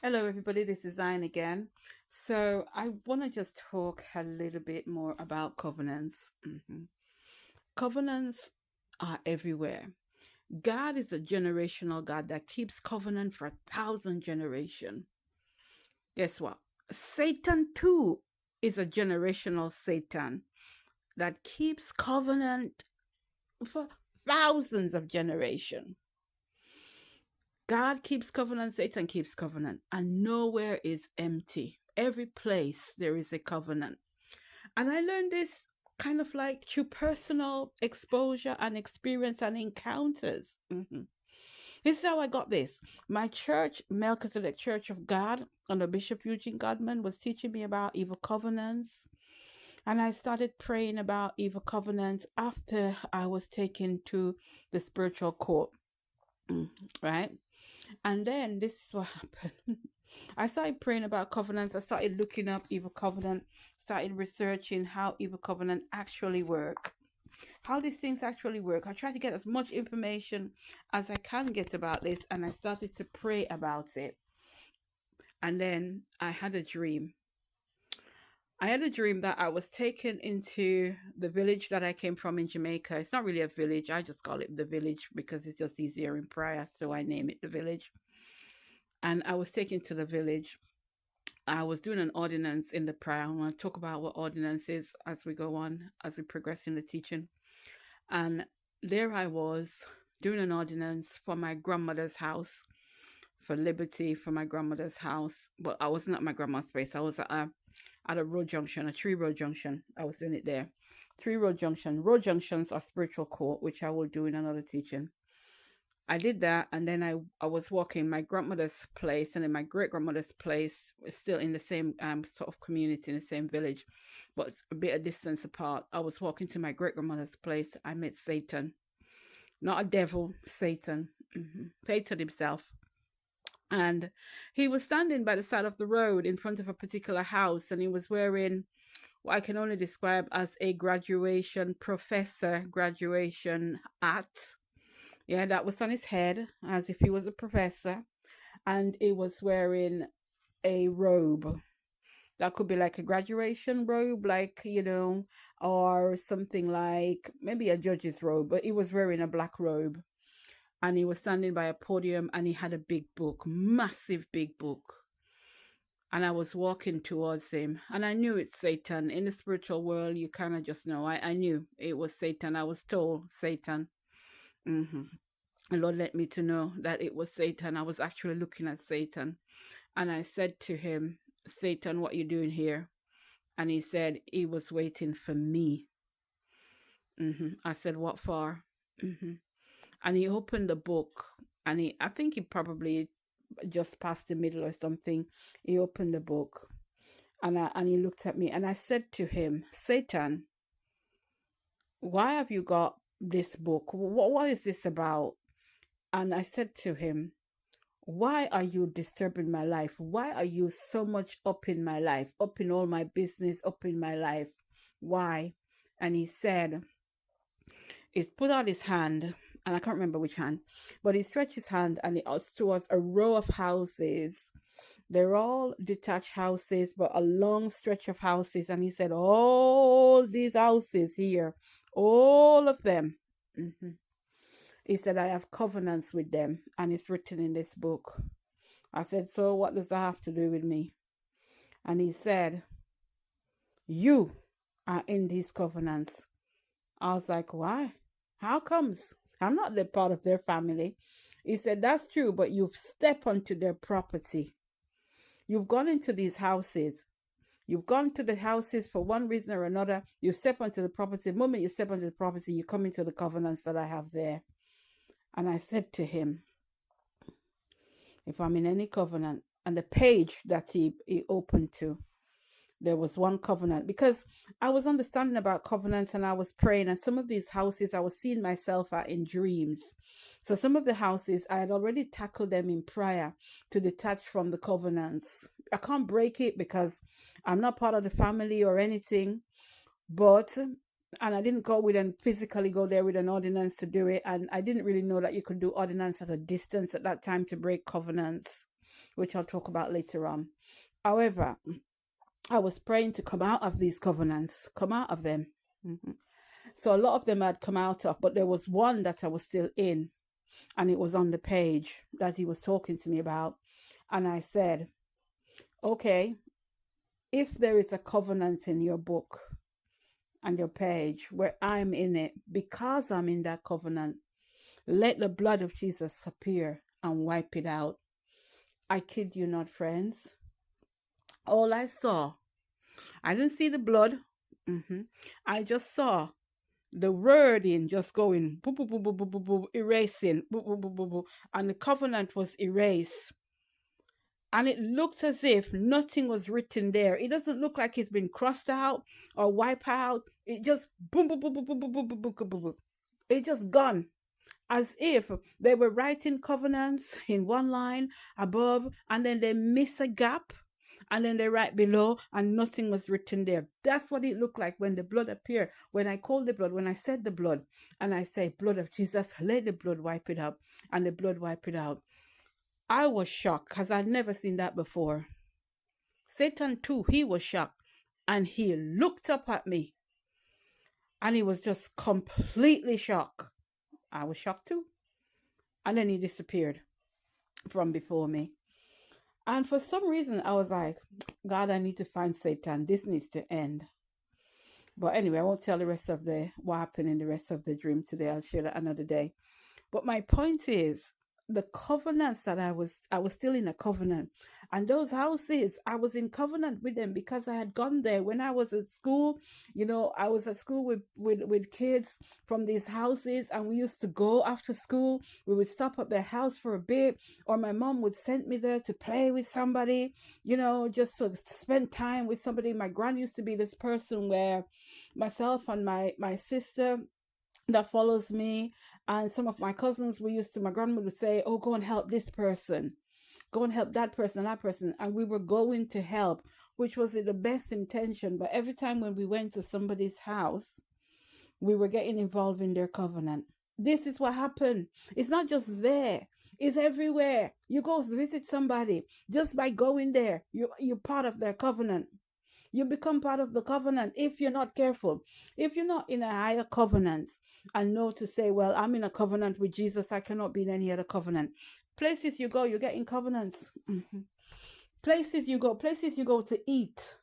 Hello, everybody. This is Zion again. So, I want to just talk a little bit more about covenants. Covenants are everywhere. God is a generational God that keeps covenant for 1,000 generations. Guess what? Satan, too, is a generational Satan that keeps covenant for thousands of generations. God keeps covenant, Satan keeps covenant, and nowhere is empty. Every place there is a covenant. And I learned this kind of like through personal exposure and experience and encounters. This is how I got this. My church, Melchizedek Church of God, under Bishop Eugene Godman, was teaching me about evil covenants. And I started praying about evil covenants after I was taken to the spiritual court. Right? And then this is what happened. I started praying about covenants. I started looking up evil covenant, started researching how evil covenant actually work, how these things actually work. I tried to get as much information as I can get about this, and I started to pray about it. And then I had a dream. I had a dream that I was taken into the village that I came from in Jamaica. It's not really a village. I just call it the village because it's just easier in prayer, so I name it the village. And I was taken to the village. I was doing an ordinance in the prayer. I want to talk about what ordinance is as we go on, as we progress in the teaching. And there I was doing an ordinance for my grandmother's house, for liberty for my grandmother's house. But I wasn't at my grandma's place. I was at a road junction, a tree road junction. I was doing it there. Three road junction. Road junctions are spiritual court, which I will do in another teaching. I did that, and then I was walking my grandmother's place, and then my great grandmother's place is still in the same sort of community, in the same village, but a bit of distance apart. I was walking to my great grandmother's place. I met Satan, not a devil, Satan, Satan himself, and he was standing by the side of the road in front of a particular house, and he was wearing what I can only describe as a graduation professor graduation hat. Yeah, that was on his head as if he was a professor. And he was wearing a robe. That could be like a graduation robe, or something like maybe a judge's robe, but he was wearing a black robe. And he was standing by a podium and he had a big book, massive big book. And I was walking towards him, and I knew it's Satan. In the spiritual world, you kind of just know. I knew it was Satan. I was told Satan. hmm The Lord let me to know that it was Satan. I was actually looking at Satan. And I said to him, Satan, what you doing here? And he said he was waiting for me. I said, what for? hmm And he opened the book, and I think he probably just past the middle or something. He opened the book, and he looked at me, and I said to him, Satan, why have you got this book? What is this about? And I said to him, why are you disturbing my life? Why are you so much up in my life, up in all my business, up in my life? Why? And he said, he put out his hand, and I can't remember which hand, but he stretched his hand and it was towards a row of houses. They're all detached houses, but a long stretch of houses. And he said, all these houses here, all of them. Mhm. He said, I have covenants with them, and it's written in this book. I said, so what does that have to do with me? And he said, you are in these covenants. I was like, why? How comes? I'm not the part of their family. He said, that's true, but you've stepped onto their property. You've gone into these houses. You've gone to the houses for one reason or another. You step onto the property. The moment you step onto the property, you come into the covenants that I have there. And I said to him, if I'm in any covenant, and the page that he opened to, there was one covenant, because I was understanding about covenants and I was praying, and some of these houses I was seeing myself at in dreams. So some of the houses I had already tackled them in prayer to detach from the covenants. I can't break it because I'm not part of the family or anything, but and I didn't go with and physically go there with an ordinance to do it, and I didn't really know that you could do ordinance at a distance at that time to break covenants. which I'll talk about later on. However, I was praying to come out of these covenants, come out of them. Mhm. So a lot of them had come out of, but there was one that I was still in, and it was on the page that he was talking to me about. And I said, okay, if there is a covenant in your book and your page where I'm in it, because I'm in that covenant, let the blood of Jesus appear and wipe it out. I kid you not, friends. All I saw, I didn't see the blood. I just saw the wording just going, boo, boo, boo, boo, boo, boo, boo, erasing, boo, boo, boo, boo, boo, and the covenant was erased. And it looked as if nothing was written there. It doesn't look like it's been crossed out or wiped out. It just boom, boom, boom, boom, boom, boom, boom, boom, boom, boom, boom. It just gone. As if they were writing covenants in one line above, and then they miss a gap, and then they write below, and nothing was written there. That's what it looked like when the blood appeared. When I called the blood, when I said the blood, and I say, blood of Jesus, let the blood wipe it out, and the blood wipe it out. I was shocked because I'd never seen that before. Satan too, he was shocked, and he looked up at me, and he was just completely shocked. I was shocked too. And then he disappeared from before me. And for some reason, I was like, God, I need to find Satan. This needs to end. But anyway, I won't tell the rest of what happened in the rest of the dream today. I'll share that another day. But my point is, the covenants that I was still in a covenant, and those houses, I was in covenant with them because I had gone there when I was at school. I was at school with kids from these houses, and we used to go after school. We would stop at their house for a bit, or my mom would send me there to play with somebody, just to spend time with somebody. My grand used to be this person where myself and my sister that follows me and some of my cousins, my grandmother would say, oh, go and help this person, go and help that person and that person, and we were going to help, which was in the best intention. But every time when we went to somebody's house, we were getting involved in their covenant. This is what happened. It's not just there, it's everywhere. You go visit somebody, just by going there, you're part of their covenant. You become part of the covenant if you're not careful. If you're not in a higher covenant and know to say, well, I'm in a covenant with Jesus, I cannot be in any other covenant. Places you go, you get in covenants. Places you go to eat.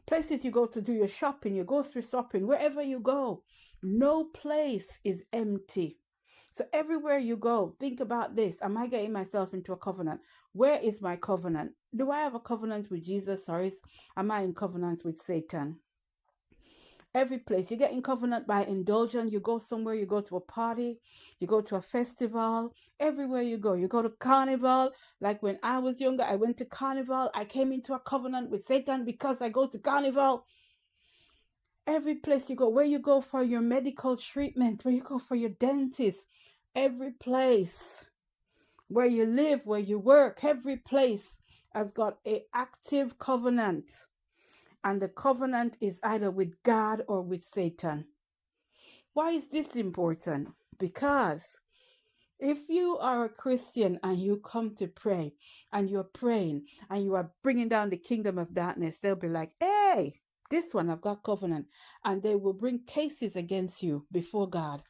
Places you go to do your shopping, your grocery shopping, wherever you go. No place is empty. So everywhere you go, think about this. Am I getting myself into a covenant? Where is my covenant? Do I have a covenant with Jesus, or am I in covenant with Satan? Every place you get in covenant by indulgence. You go somewhere, you go to a party, you go to a festival. Everywhere you go to carnival. Like when I was younger, I went to carnival. I came into a covenant with Satan because I go to carnival. Every place you go, where you go for your medical treatment, where you go for your dentist, every place where you live, where you work, every place has got an active covenant. And the covenant is either with God or with Satan. Why is this important? Because if you are a Christian and you come to pray and you're praying and you are bringing down the kingdom of darkness, they'll be like, hey, this one I've got covenant. And they will bring cases against you before God.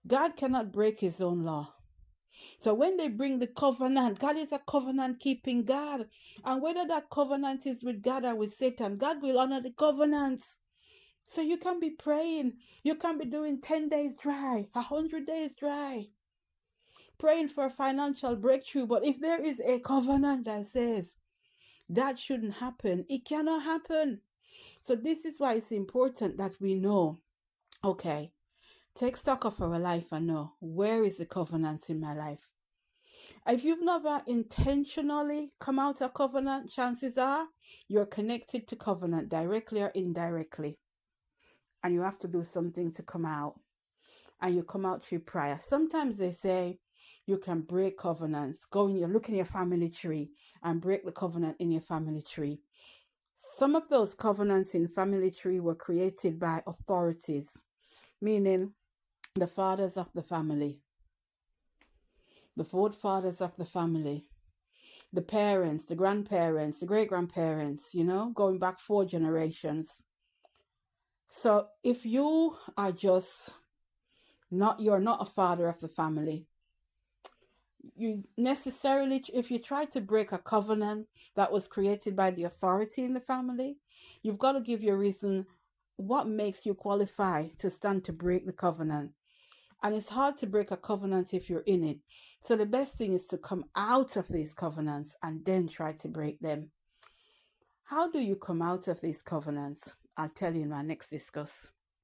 God cannot break his own law. So when they bring the covenant, God is a covenant keeping God. And whether that covenant is with God or with Satan, God will honor the covenants. So you can be praying. You can be doing 10 days dry, 100 days dry, praying for a financial breakthrough. But if there is a covenant that says that shouldn't happen, it cannot happen. So this is why it's important that we know, okay, take stock of our life and know, where is the covenants in my life? If you've never intentionally come out of covenant, chances are you're connected to covenant directly or indirectly. And you have to do something to come out. And you come out through prayer. Sometimes they say you can break covenants. Look in your family tree and break the covenant in your family tree. Some of those covenants in family tree were created by authorities, meaning the fathers of the family, the forefathers of the family. the parents, the grandparents, the great grandparents, going back 4 generations. So if you are just you're not a father of the family, you necessarily, if you try to break a covenant that was created by the authority in the family, you've got to give your reason what makes you qualify to stand to break the covenant. And it's hard to break a covenant if you're in it. So the best thing is to come out of these covenants and then try to break them. How do you come out of these covenants? I'll tell you in my next discuss.